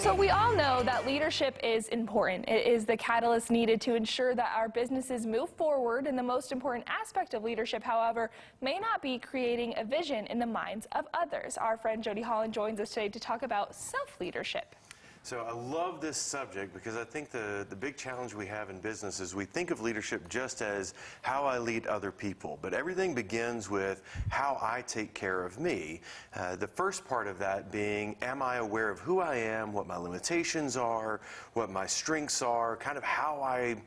So we all know that leadership is important. It is the catalyst needed to ensure that our businesses move forward, and the most important aspect of leadership, however, may not be creating a vision in the minds of others. Our friend Jody Holland joins us today to talk about self-leadership. So I love this subject because I think the big challenge we have in business is we think of leadership just as how I lead other people, but everything begins with how I take care of me. The first part of that being, am I aware of who I am, what my limitations are, what my strengths are, kind of how I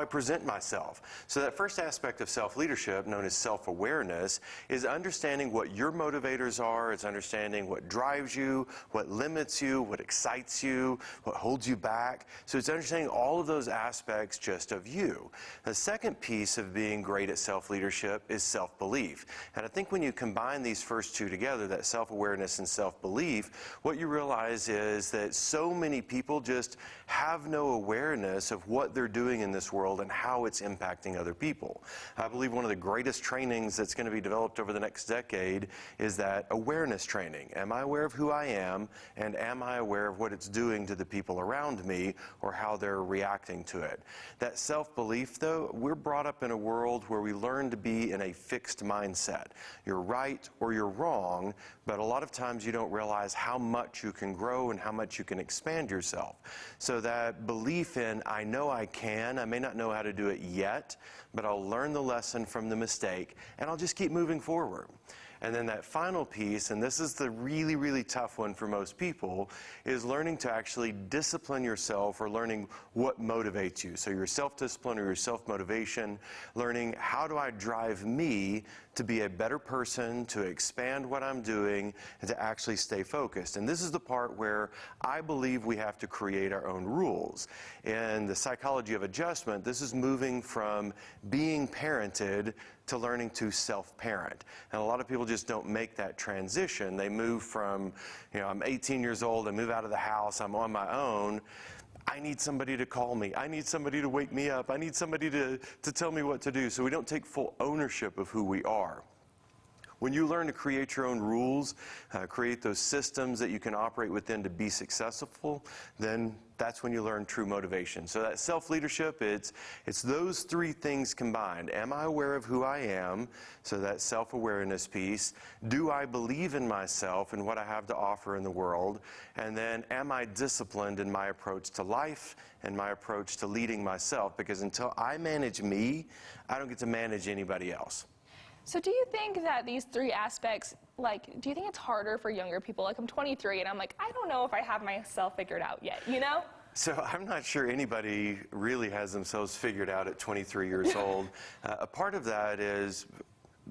present myself. So that first aspect of self-leadership, known as self-awareness, is understanding what your motivators are. It's understanding what drives you, what limits you, what excites you, what holds you back. So it's understanding all of those aspects just of you. The second piece of being great at self-leadership is self-belief. And I think when you combine these first two together, that self-awareness and self-belief, what you realize is that so many people just have no awareness of what they're doing in this world and how it's impacting other people. I believe one of the greatest trainings that's going to be developed over the next decade is that awareness training. Am I aware of who I am, and am I aware of what it's doing to the people around me or how they're reacting to it? That self-belief, though, we're brought up in a world where we learn to be in a fixed mindset. You're right or you're wrong, but a lot of times you don't realize how much you can grow and how much you can expand yourself. So that belief in, I know I can, I may not know how to do it yet, but I'll learn the lesson from the mistake, and I'll just keep moving forward. And then that final piece, and this is the really, really tough one for most people, is learning to actually discipline yourself, or learning what motivates you. So your self-discipline or your self-motivation, learning how do I drive me to be a better person, to expand what I'm doing, and to actually stay focused. And this is the part where I believe we have to create our own rules. In the psychology of adjustment, this is moving from being parented to learning to self-parent. And a lot of people just don't make that transition. They move from, I'm 18 years old, I move out of the house, I'm on my own. I need somebody to call me. I need somebody to wake me up. I need somebody to tell me what to do. So we don't take full ownership of who we are. When you learn to create your own rules, create those systems that you can operate within to be successful, then that's when you learn true motivation. So that self-leadership, it's those three things combined. Am I aware of who I am? So that self-awareness piece. Do I believe in myself and what I have to offer in the world? And then am I disciplined in my approach to life and my approach to leading myself? Because until I manage me, I don't get to manage anybody else. So do you think that these three aspects, do you think it's harder for younger people? Like, I'm 23 and I'm like, I don't know if I have myself figured out yet, So I'm not sure anybody really has themselves figured out at 23 years old. A part of that is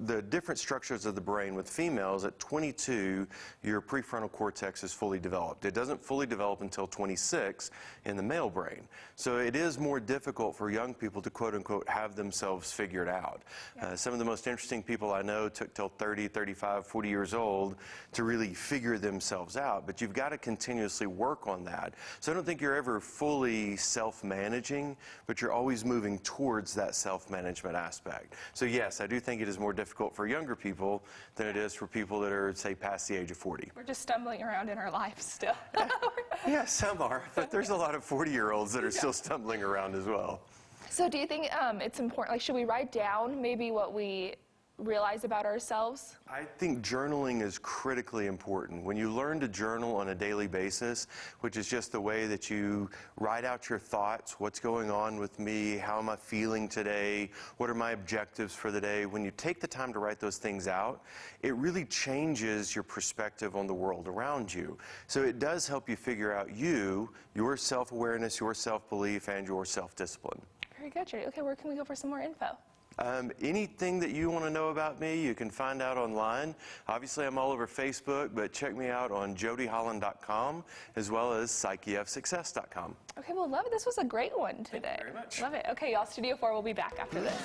the different structures of the brain. With females, at 22, your prefrontal cortex is fully developed. It doesn't fully develop until 26 in the male brain. So it is more difficult for young people to, quote unquote, have themselves figured out. Yeah. Some of the most interesting people I know took till 30, 35, 40 years old to really figure themselves out. But you've got to continuously work on that. So I don't think you're ever fully self-managing, but you're always moving towards that self-management aspect. So yes, I do think it is more difficult for younger people than it is for people that are, say, past the age of 40. We're just stumbling around in our lives still. Yeah, some are, but there's a lot of 40-year-olds that are still stumbling around as well. So do you think it's important, should we write down maybe what we realize about ourselves? I think journaling is critically important. When you learn to journal on a daily basis, which is just the way that you write out your thoughts, what's going on with me, how am I feeling today, what are my objectives for the day, when you take the time to write those things out, it really changes your perspective on the world around you. So it does help you figure out your self-awareness, your self-belief, and your self-discipline. Very good, Jody. Okay, where can we go for some more info? Anything that you want to know about me, you can find out online. Obviously, I'm all over Facebook, but check me out on jodyholland.com as well as psycheofsuccess.com. Okay, well, love it. This was a great one today. Thank you very much. Love it. Okay, y'all, Studio 4 will be back after this.